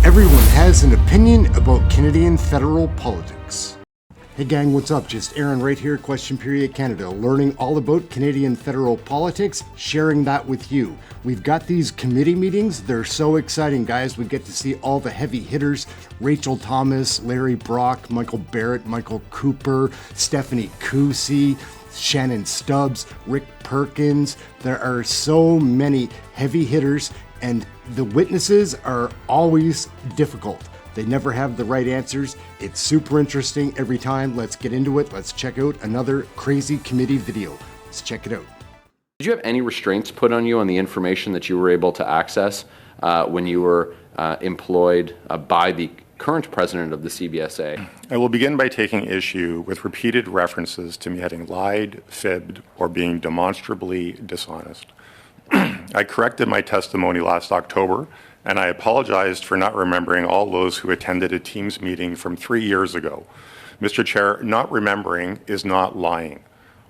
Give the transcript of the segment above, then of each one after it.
Everyone has an opinion about Canadian federal politics. Hey gang, what's up? Just Aaron right here, Question Period Canada, learning all about Canadian federal politics, sharing that with you. We've got these committee meetings. They're so exciting, guys. We get to see all the heavy hitters: Rachel Thomas, Larry Brock, Michael Barrett, Michael Cooper, Stephanie Cousy, Shannon Stubbs, Rick Perkins. There are so many heavy hitters, and the witnesses are always difficult. They never have the right answers. It's super interesting every time. Let's get into it. Let's check out another crazy committee video. Let's check it out. Did you have any restraints put on you on the information that you were able to access when you were employed by the current president of the CBSA? I will begin by taking issue with repeated references to me having lied, fibbed, or being demonstrably dishonest. I corrected my testimony last October, and I apologized for not remembering all those who attended a Teams meeting from 3 years ago. Mr. Chair, not remembering is not lying.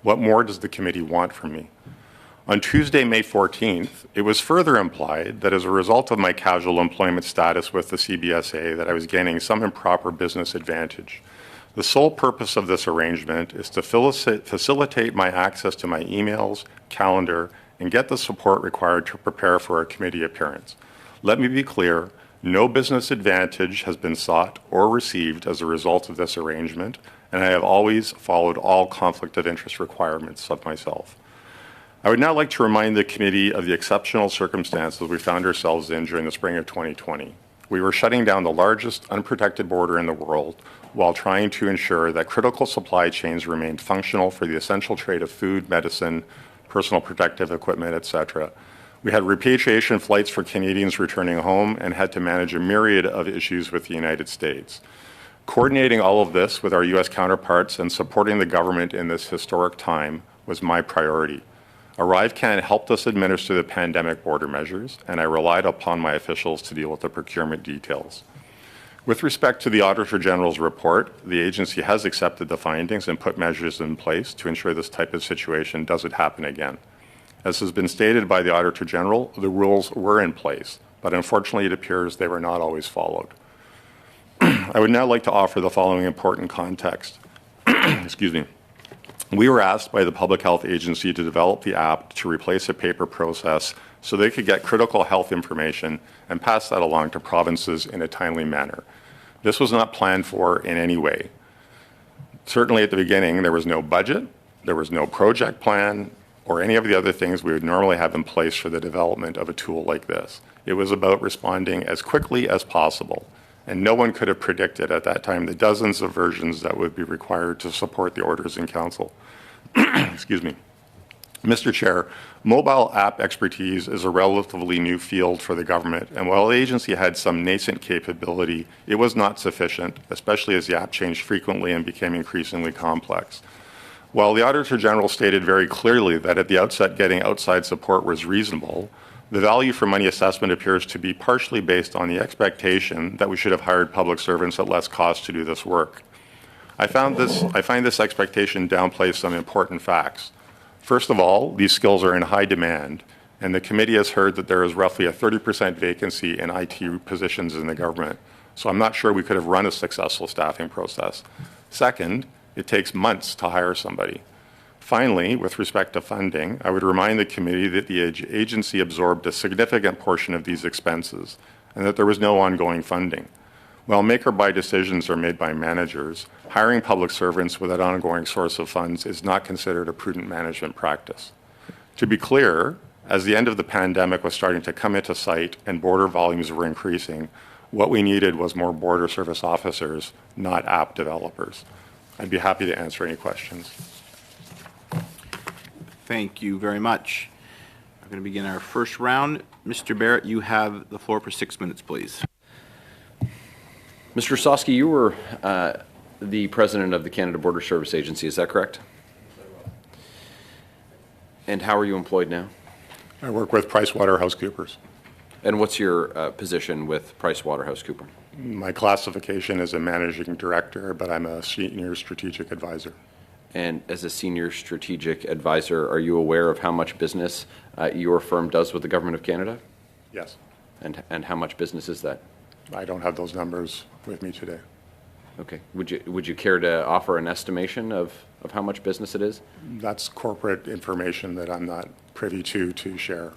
What more does the committee want from me? On Tuesday, May 14th, it was further implied that as a result of my casual employment status with the CBSA that I was gaining some improper business advantage. The sole purpose of this arrangement is to facilitate my access to my emails, calendar, and get the support required to prepare for a committee appearance. Let me be clear, no business advantage has been sought or received as a result of this arrangement, and I have always followed all conflict of interest requirements of myself. I would now like to remind the committee of the exceptional circumstances we found ourselves in during the spring of 2020. We were shutting down the largest unprotected border in the world while trying to ensure that critical supply chains remained functional for the essential trade of food, medicine, personal protective equipment, etc. We had repatriation flights for Canadians returning home and had to manage a myriad of issues with the United States. Coordinating all of this with our U.S. counterparts and supporting the government in this historic time was my priority. ARRIVECAN helped us administer the pandemic border measures, and I relied upon my officials to deal with the procurement details. With respect to the Auditor General's report, the agency has accepted the findings and put measures in place to ensure this type of situation doesn't happen again. As has been stated by the Auditor General, the rules were in place, but unfortunately it appears they were not always followed. I would now like to offer the following important context. Excuse me. We were asked by the Public Health Agency to develop the app to replace a paper process so they could get critical health information and pass that along to provinces in a timely manner. This was not planned for in any way. Certainly at the beginning, there was no budget, there was no project plan, or any of the other things we would normally have in place for the development of a tool like this. It was about responding as quickly as possible, and no one could have predicted at that time the dozens of versions that would be required to support the orders in council. Excuse me. Mr. Chair, mobile app expertise is a relatively new field for the government, and while the agency had some nascent capability, it was not sufficient, especially as the app changed frequently and became increasingly complex. While the Auditor General stated very clearly that at the outset getting outside support was reasonable, the value for money assessment appears to be partially based on the expectation that we should have hired public servants at less cost to do this work. I find this expectation downplays some important facts. First of all, these skills are in high demand, and the committee has heard that there is roughly a 30% vacancy in IT positions in the government, so I'm not sure we could have run a successful staffing process. Second, it takes months to hire somebody. Finally, with respect to funding, I would remind the committee that the agency absorbed a significant portion of these expenses and that there was no ongoing funding. While make or buy decisions are made by managers, hiring public servants with an ongoing source of funds is not considered a prudent management practice. To be clear, as the end of the pandemic was starting to come into sight and border volumes were increasing, what we needed was more border service officers, not app developers. I'd be happy to answer any questions. Thank you very much. We're going to begin our first round. Mr. Barrett, you have the floor for 6 minutes, please. Mr. Sosky, you were the president of the Canada Border Service Agency, is that correct? And how are you employed now? I work with PricewaterhouseCoopers. And what's your position with PricewaterhouseCoopers? My classification is a managing director, but I'm a senior strategic advisor. And as a senior strategic advisor, are you aware of how much business your firm does with the Government of Canada? Yes. And how much business is that? I don't have those numbers with me today. Okay. Would you care to offer an estimation of how much business it is? That's corporate information that I'm not privy to share.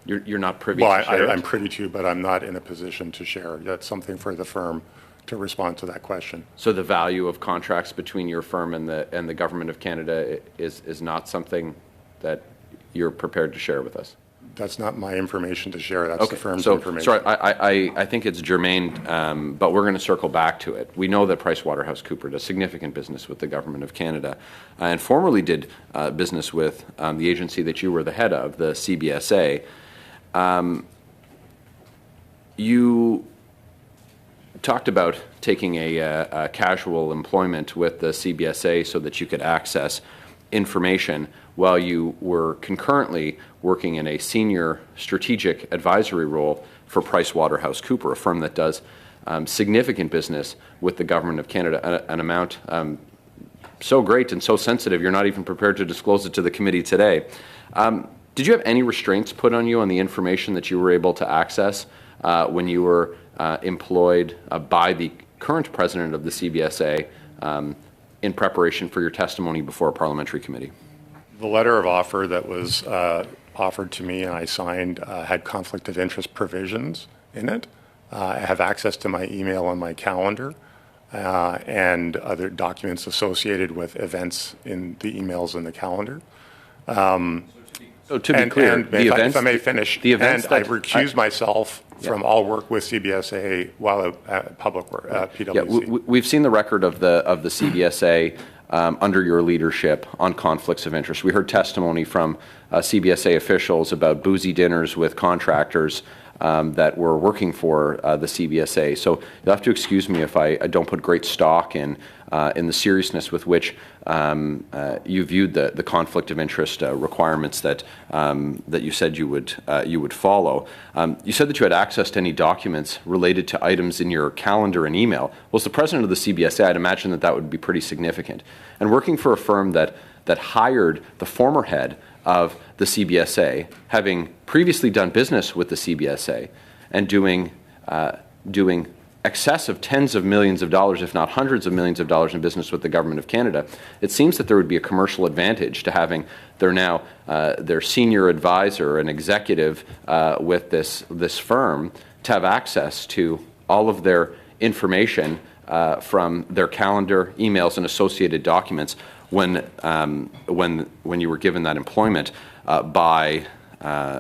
You're not privy Well, to share it? I'm privy to, but I'm not in a position to share. That's something for the firm to respond to that question. So the value of contracts between your firm and the Government of Canada is not something that you're prepared to share with us? That's not my information to share. That's the firm's so, information. Sorry, I think it's germane, but we're going to circle back to it. We know that PricewaterhouseCoopers does significant business with the Government of Canada and formerly did business with the agency that you were the head of, the CBSA. You talked about taking a casual employment with the CBSA so that you could access information while you were concurrently working in a senior strategic advisory role for PricewaterhouseCoopers, a firm that does significant business with the Government of Canada, an amount so great and so sensitive you're not even prepared to disclose it to the committee today. Did you have any restraints put on you on the information that you were able to access when you were employed by the current president of the CBSA in preparation for your testimony before a parliamentary committee? The letter of offer that was offered to me and I signed had conflict of interest provisions in it. I have access to my email and my calendar and other documents associated with events in the emails and the calendar. So to be clear, if I may finish, the events I recuse myself from all work with CBSA while at public work, PwC. Yeah, we've seen the record of the CBSA under your leadership on conflicts of interest. We heard testimony from CBSA officials about boozy dinners with contractors that were working for the CBSA. So you'll have to excuse me if I don't put great stock in the seriousness with which you viewed the conflict of interest requirements that you said you would follow. You said that you had access to any documents related to items in your calendar and email. Well, as the president of the CBSA, I'd imagine that would be pretty significant. And working for a firm that hired the former head of the CBSA, having previously done business with the CBSA and doing excess of tens of millions of dollars, if not hundreds of millions of dollars in business with the Government of Canada, it seems that there would be a commercial advantage to having their senior advisor and executive with this firm to have access to all of their information from their calendar, emails, and associated documents when you were given that employment by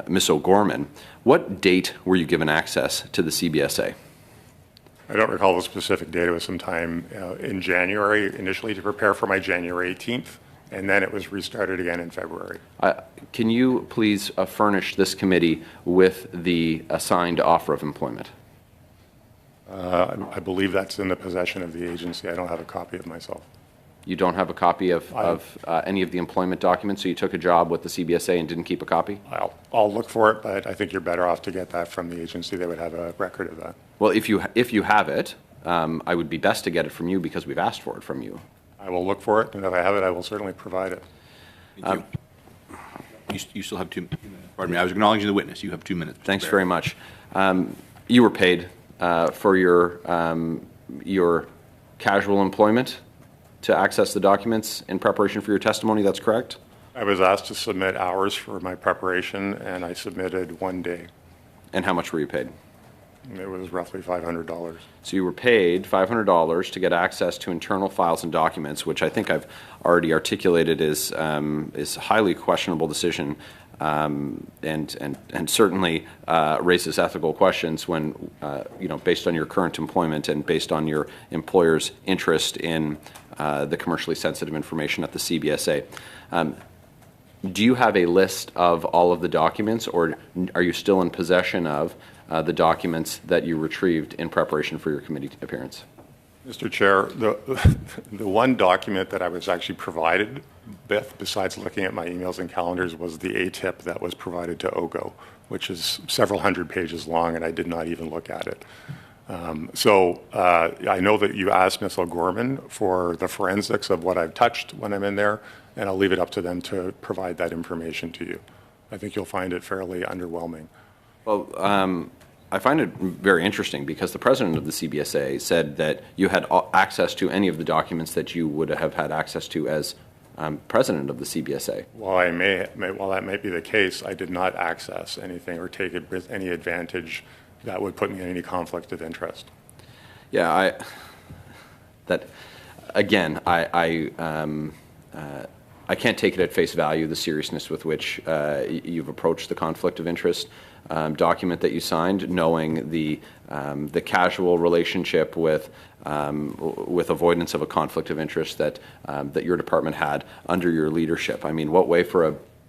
Ms. O'Gorman. What date were you given access to the CBSA? I don't recall the specific date. It was sometime in January initially to prepare for my January 18th, and then it was restarted again in February. Can you please furnish this committee with the assigned offer of employment? I believe that's in the possession of the agency. I don't have a copy of myself. You don't have a copy of any of the employment documents, so you took a job with the CBSA and didn't keep a copy? I'll look for it, but I think you're better off to get that from the agency. They would have a record of that. Well, if you have it, I would be best to get it from you because we've asked for it from you. I will look for it, and if I have it, I will certainly provide it. Thank you. You still have 2 minutes. Pardon me, I was acknowledging the witness. You have 2 minutes. Thanks very much. You were paid for your casual employment to access the documents in preparation for your testimony, that's correct? I was asked to submit hours for my preparation, and I submitted 1 day. And how much were you paid? It was roughly $500. So you were paid $500 to get access to internal files and documents, which I think I've already articulated is a highly questionable decision and certainly raises ethical questions when, based on your current employment and based on your employer's interest in the commercially sensitive information at the CBSA. Do you have a list of all of the documents, or are you still in possession of the documents that you retrieved in preparation for your committee appearance? Mr. Chair, the one document that I was actually provided with, besides looking at my emails and calendars, was the ATIP that was provided to OGO, which is several hundred pages long, and I did not even look at it. I know that you asked Ms. O'Gorman for the forensics of what I've touched when I'm in there, and I'll leave it up to them to provide that information to you. I think you'll find it fairly underwhelming. Well, I find it very interesting because the president of the CBSA said that you had access to any of the documents that you would have had access to as president of the CBSA. While that may be the case, I did not access anything or take any advantage that would put me in any conflict of interest. Yeah, I can't take it at face value, the seriousness with which you've approached the conflict of interest document that you signed, knowing the casual relationship with avoidance of a conflict of interest that your department had under your leadership. I mean, what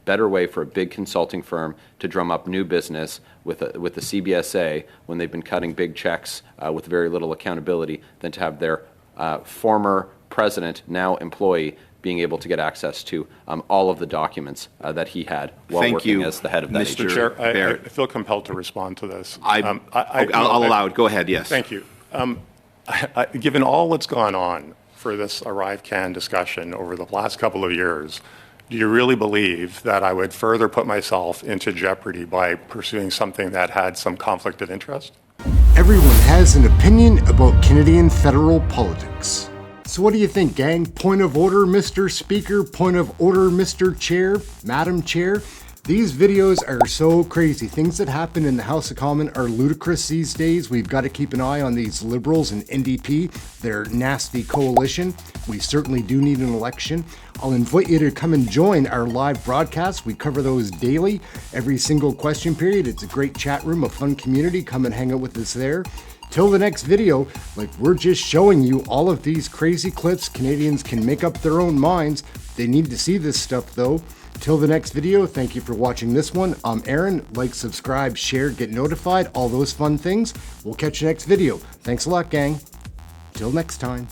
better way for a big consulting firm to drum up new business with the CBSA when they've been cutting big checks with very little accountability than to have their former president, now employee, being able to get access to all of the documents that he had while working as the head of that agency. Mr. Chair, I feel compelled to respond to this. I'll allow it. Go ahead, yes. Thank you. Given all that's gone on for this ARRIVECAN discussion over the last couple of years, do you really believe that I would further put myself into jeopardy by pursuing something that had some conflict of interest? Everyone has an opinion about Canadian federal politics. So what do you think, gang? Point of order, Mr. Speaker. Point of order, Mr. Chair, Madam Chair. These videos are so crazy. Things that happen in the House of Commons are ludicrous these days. We've got to keep an eye on these Liberals and NDP, their nasty coalition. We certainly do need an election. I'll invite you to come and join our live broadcast. We cover those daily, every single question period. It's a great chat room, a fun community. Come and hang out with us there. Till the next video, we're just showing you all of these crazy clips. Canadians can make up their own minds. They need to see this stuff though. Till the next video, thank you for watching this one. I'm Aaron. Like, subscribe, share, get notified, all those fun things. We'll catch you next video. Thanks a lot, gang. Till next time.